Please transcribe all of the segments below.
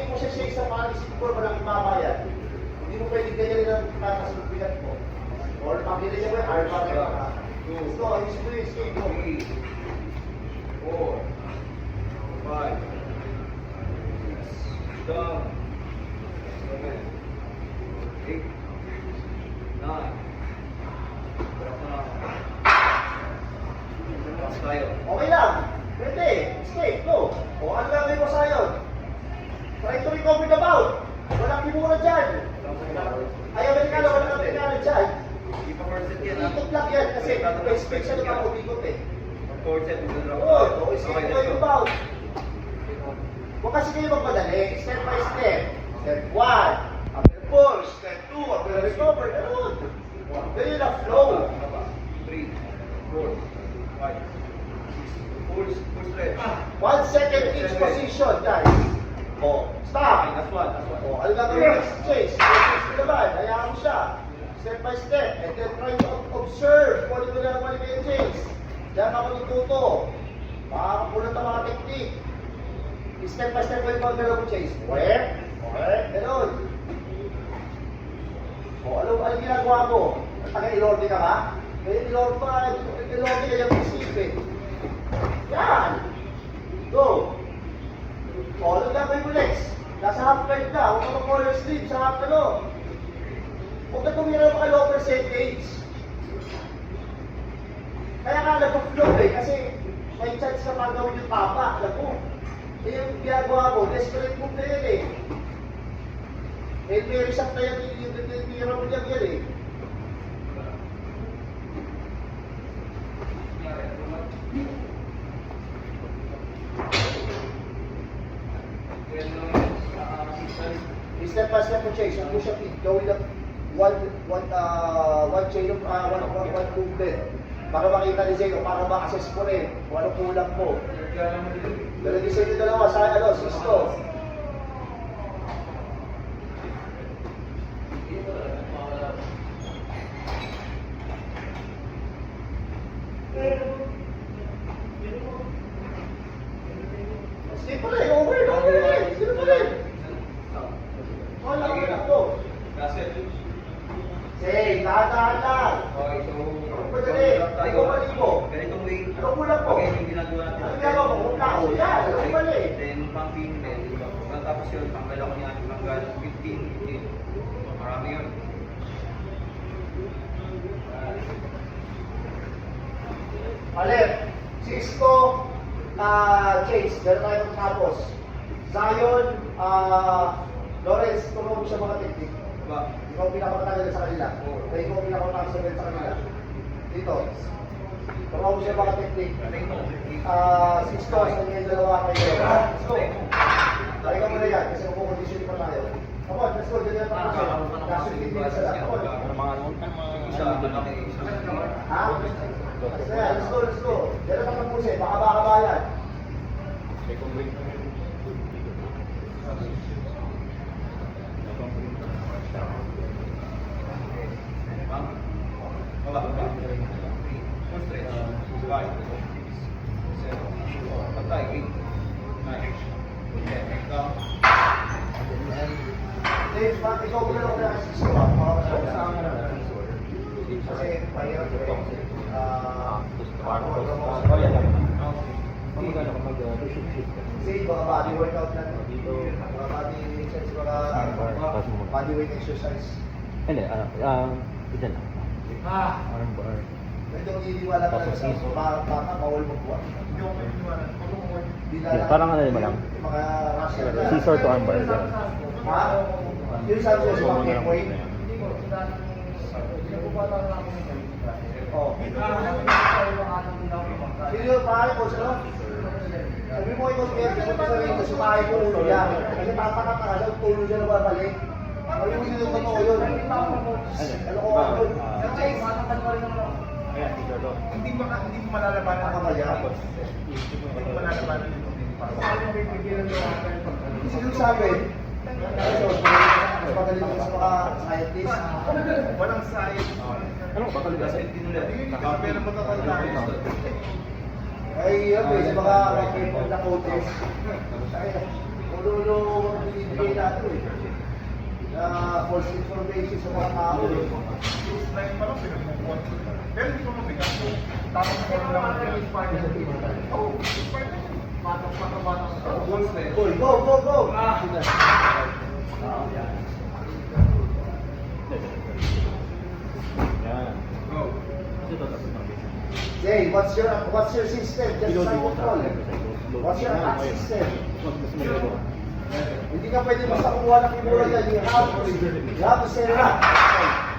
mo siya sa isang isip ko, malaking mama yan. Hindi mo pwede ganyan rin ang tatas ng bigat mo. Or pagkita niya mo yung arm back ka. Gusto, ayos mo yung skate mo. 3, 4, 5, 6, 7, 8, 9. Pas tayo. Okay lang. Pwede. Skate, go. O ano gagawin mo sa'yo? Try to recover the bout. Walang kimura dyan. Ay, Amerikano, walang Amerikano dyan. Hindi pa first set yan. Ikot lang yan kasi may space siya naman umikot eh. Fourth set, we'll drop. Oo, skate mo yung bout. Huwag kasi kayo magmadali. Step by step. Step 1. After push. Step 2. After recover. Ganun. Ganyan ang flow. 3, 4, 5, 6. Full stretch. 1 second each position, guys. O, stop. That's one. O, ano gagawin next? Chase. Chase mo naman. Hayaan mo siya. Step by step. And then try to observe kung ano na naman yung chase. Diyan ako natuto. Makakapunan ang mga technique. Step by step mo yung mga galaw mo, Chase. Where? Ganun. O, ano ginagawa mo? Taga-ilorde ka ba? Ngayon, ilorde ka yung isipin. Yan! Go! O, ano gagawin mo next? Nasa half guard ka. Huwag ka mag-collar sleeve sa half ano. Huwag ka tumira mga low percentage. Kaya nga nag-flow eh, kasi may chance ka pa gawin yung tapa. Alam mo, yung ginagawa mo, desperate move na yan eh. Eh, may reset na yan, yung tira mo yan eh. Step by step mo, Chase. Ang push-up feet, gawin lang one chain of one movement. Para makita ni Zeno, para ma-assess mo rin kung anong kulang mo. Dalagin sa inyo dalawa sa sisto. Sige pa rin, over rin. Sige pa rin. Wala ka na to. Say, tahan-tahan lang. Okay, so... Madali. Ikaw maligo. Ganitong way. Ano kulang mo? Okay, yung ginagawa natin. Ano ginagawa mo? Kung tao, yan. Ano mali? Then, pumping, then, tapos yun, tanggal ako niya, tanggal 15. Marami yun. Alep, si Isko, Chase, dahil tayo tapos. Zion, Lawrence, turuan mo siya mga technique. Diba? Ikaw pinakamatagal sa kanila. Oo. Kaya ikaw pinakamatagal sa kanila. Dito. Turuan mo siya mga technique. Si Isko, sa inyo yung dalawa kayo. Isko, tayo ka muna yan kasi magkukondisyon pa tayo. Come on, let's go. Diyan pa kasi. Kaso 15 minutes na lang. Come on. Isa, malaki. Ha? Let's go. Diyan na pa pusin. Baka yan. Dave, bakit ikaw muna ako na kasi kasi mahirap ito. Kasi mga body workout na dito. Mga body exercise, mga body weight exercise. Hindi, ito lang. Arm bar. Ito ang iniwala ka lang sa baka bawal magbuwan. Yeah, parang ano naman lang. Mga Russian. Scissor to arm bar. Ha? Yung sabi ko sa mga weight. Oh. Sino yung pahay ko sila? Sabi mo ikaw sabihin ko, sumahay ko ulo yan. Kasi tatakap ka kasi ulo dyan na babalik. Sabi mo sino yung totoo yun. Ano ko ako yun? Hindi mo malalabanan Ano kaya? Hindi mo malalabanan ito. Sino sabi? Magaling mo sa mga scientist. Walang science. Ano ba talaga? Pero matatandaan. Ay, yun, sa mga people na coaches. Ulo-ulo, Hindi na ito eh. False information sa mga tao eh. Cruise line pa lang, pinagmukuhan ko. Pero hindi ko mabigat. Tapos ko lang naman yung final. Oo, final. Batang sa cruise line. Go, go, go! Yan. Go. Ito tapos na. Jay, what's your system? Just sign control. What's your attack system? Hindi ka pwede basta kumuha ng kimura dyan. You have to set it up.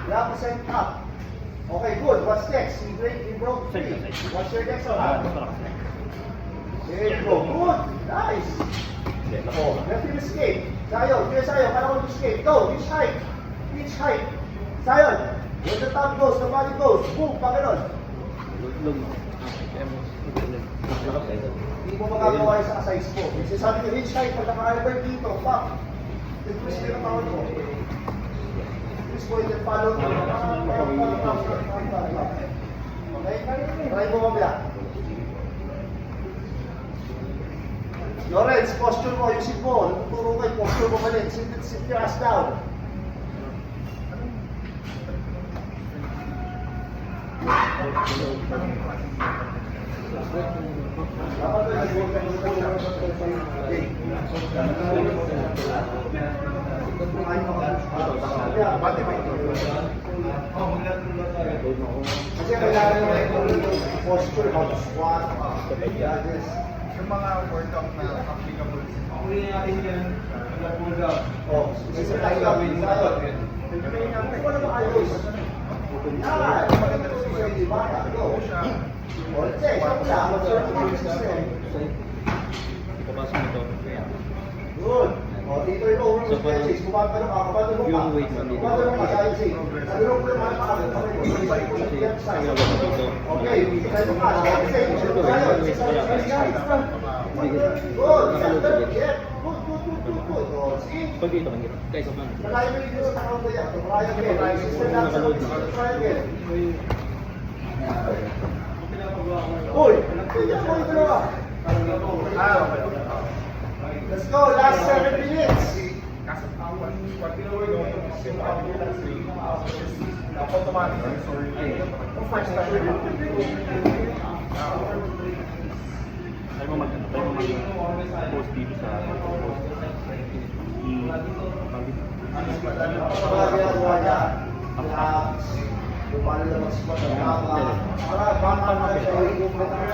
You have to set it up. Okay, good. What's next? You broke three. What's your next one? There you go. Good. Nice. Oh, let him escape. Sayo, kala ko escape. Go, reach height. Reach height. Sayon, when the top goes, the body goes. Boom, pagkanon. Hindi mo magagawa yung sa size mo. Kasi sabi ko, reach height, pag naka-albert dito, pop. Twist mo yung tawag mo. Twist mo yung follow mo. Okay? Try mo mamaya. Lawrence, posture mo, yung sit mo. Turo ko yung posture mo pa rin. Sit your ass down. Bati ba ito? Kasi kailangan mo yung posture, how to squat, Yung mga workout na applicable. Huli natin yan. Pull down. Oh, isa tayo gawin tayo. Hindi ko naman ayos. Yan, maganda rin siya yung bata. Go. O, check. What's your attack system? Papasok mo ito. Good. O, dito yung overload stretches. Kumagano ka, kabalo mo ka. Yung weight mo dito. Kabalo mo ka, dahil say. Kabalo mo naman pa kami. Ibalik ko sa left side. Okay, tayo ka. Say, good. Get. Good. O, see? Pag dito, kan dito. Guys, okay. Malayo mo dito sa takawang ko yan. Try again. System lang sa try again. Uy! Tignan mo yung dalawa. Let's go, last 7 minutes. Kasi pag tinawag mo, yung ambulance, automatic. Sorry. Kung first time, Tayo mo mag-post dito sa post. Mga ginagawa niya. Relax. Kung paano na mag-squat ang tama. Para baka na siya yung movement na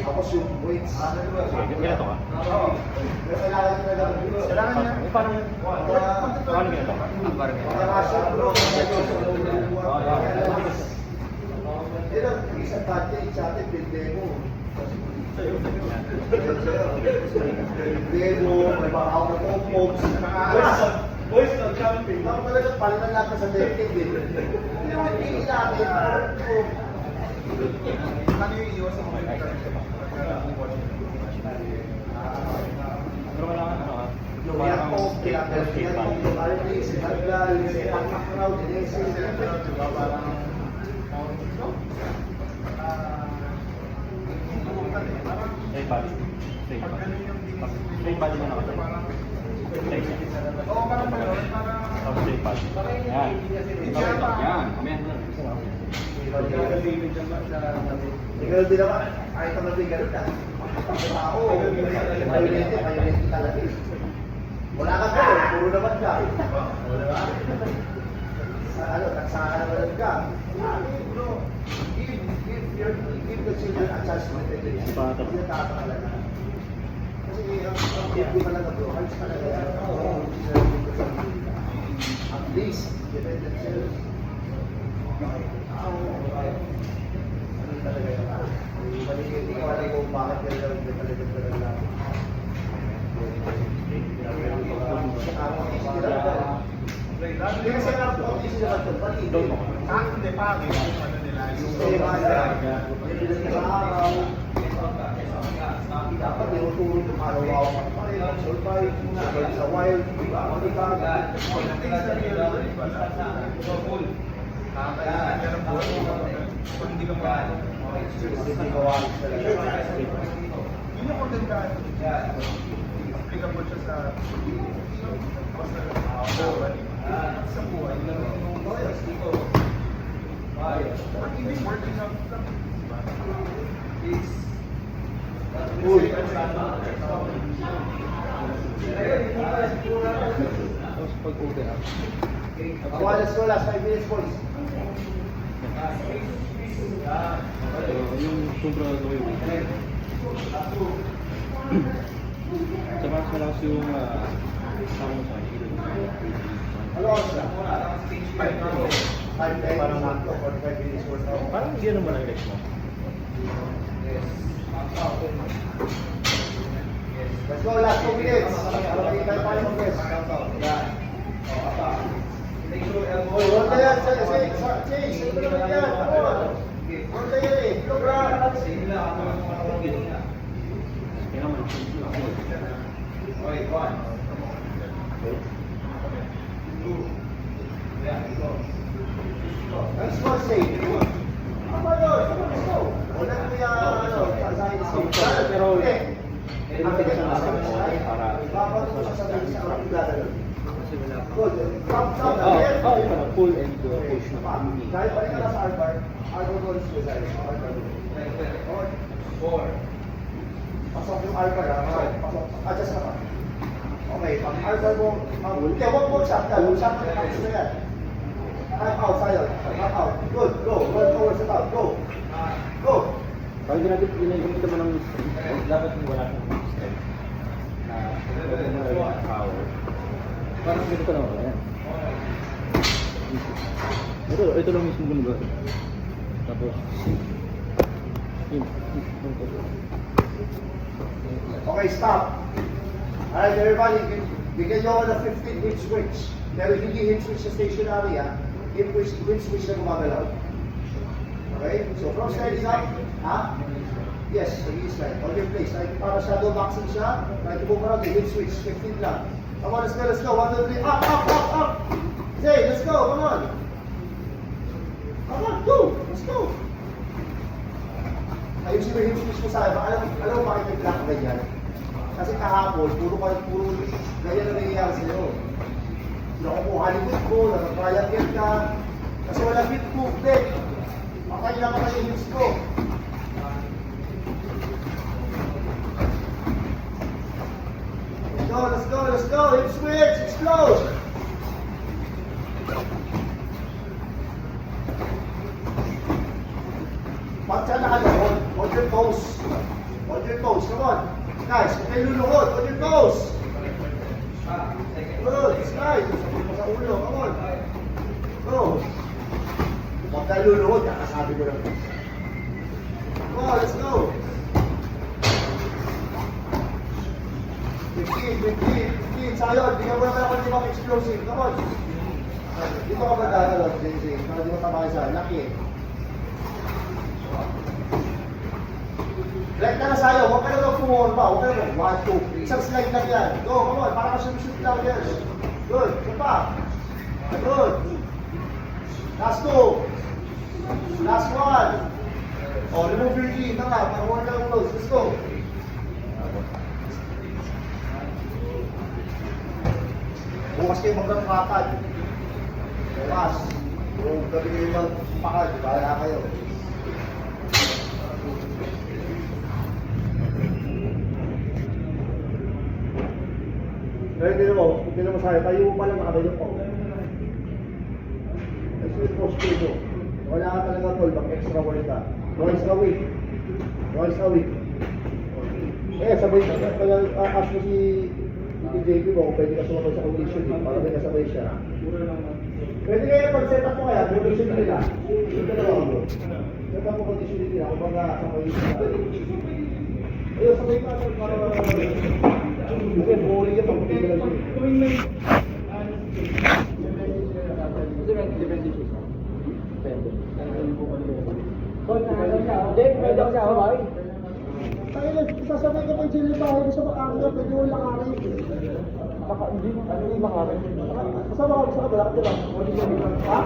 tapos yung weights. Ganito ka? Kailangan niya na weights. kailangan niya. Parang, paano ganito? Parang Yan ang isang advantage sa atin, demo. Demo, may mga out of homes. Boys, jumping. Ako talaga palitan natin sa decade eh. Hindi naman pili natin. Ano yung iwas sa mga pero kailangan ano ka? Lumiyak ko, pinapeltiyan ko, yung artist, nagdal, yung pang-crowd, Straight body. Straight body. Straight body mo na kasi. Straight. Oo, parang mayroon, parang... Tapos straight body. Yan. Yan. Amen. Ganun din naman, kahit naman din ganun na. Tao, mayroon talaga eh. Wala ka ganun, puro naman ka. Diba? Sa ano, nagsaka naman ka. Give the children a chance to make it. Hindi na talaga. Kasi ang hindi pa lang bro, ayos talaga yan. At least, depend themselves. Ano talaga yan? Hindi ko alam kung bakit yan yung talaga lang. Hindi kasi nga po, hindi sila ito. Pati doon mo. Hindi pa, yung ano nila, yung... Dapat tinutulong yung araw-araw ka pa rin, survive, sa wild, hindi ka Hindi ka pa... Yun yung maganda. Applicable siya sa basta sa buhay lang. Pag hindi working out lang, di ba? Uy. Tapos pag open up. Let's go, last 5 minutes, boys. Yung sobra na gawin. Sa mas malakas yung sama sa akin. Ano oras na? 5 days, Parang 45 minutes worth out. Parang hindi naman ang legs mo. Let's go, last 2 minutes. Makikita tayo ng best. Uy, huwag na yan. Chase, ito naman yan. Come on. Huwag na yan eh. Look around. Kaya naman. Nice one, safe. Ano ba yun? Let's go. Wala na kaya, pasahin sa Pero, okay. matigas na nasa ako para Babato ko siya sa sa kapag gagawin. kasi wala pa. Good. Stop, again. Yung pala, pull and push na. Dahil balik ka na sa R-bar, R-bar goal is suicide. R-bar goal. Pasok yung R-bar, ha? Pasok. Adjust ka pa. Okay, pag R-bar mo, hindi, huwag shot ka. Huwag shot ka, tapos na yan. Time out, tayo. Time out. Good, go. Run forward sa top. Go. Go. Pag ginagamitan mo ng strength, dapat wala kang strength. Na power. Parang ganito lang wala yan. Ito lang mismo gumagawa. Tapos, yun. Okay, stop. Alright, everybody, bigyan nyo ako ng 15 hip switch. Pero hindi hip switch sa stationary, ha? Hip switch na gumagalaw. Okay? So, from standing up, ha? Yes, nag-i-slide. On your place. Like, para shadow boxing siya, like, move around the hip switch, 15 lang. Come on, let's go, let's go. 1, 2, 3, up, up, up, up. Zay, let's go, come on. Come on, go. Let's go. Ayusin mo yung hip switch mo sa akin. Alam mo bakit nagkila ka ganyan? Kasi kahapon, puro ganyan na nangyayari sa'yo. Nakukuha likod ko, nag-triangle ka. Kasi walang hip movement. Patay lang patay yung hips ko. Let's go, let's go. Hip switch, explode. Pag siya nakaloon, hold your toes. Hold your toes, come on. Guys, kung kayo luluhod, hold your toes. Good, slide. Sabi mo sa ulo, come on. Go. Huwag tayo luluhod, kakasabi ko lang. Come on, let's go. 15. Sayon, bigyan mo naman ako ng ibang explosive. Come on. Dito ka ba dadalot, JJ? Para di mo tamahin sa laki. Right ka na sa'yo, huwag ka na lang pumawon pa. Huwag ka na lang. 1, 2. Isang slide lang yan. Go, come on. Para ka shoot lang yan. Good. Isa pa. Good. Last 2. Last 1. Oh, remove your knee. Tama, para huwag ka lang close. Let's go. Bukas kayo magkakakad. Bukas. Kung gabi kayo magpakad, bahala kayo. Pero hindi mo sa'yo, tayo mo pala nakagayon po. Extra posture mo. Wala ka talaga tol, mag-extra work ka. Once a week. Once a week. Eh, sabay ka ask mo si JP mo kung pwede ka sumabay sa condition para may kasabay siya. Pwede kaya pag-set up mo kaya, condition nila. Yung dalawa mo. Set up mo condition nila, kung baga sabay siya. Ayun, sabay ka para okay, boring yan pag puti lang yun. Depende siya. Depende. Kaya sasabay ka pa dyan yung bahay sa makanga, pwede mo lakarin. Hindi mo makarin. Kasama ka sa kabila, di ba? Ha?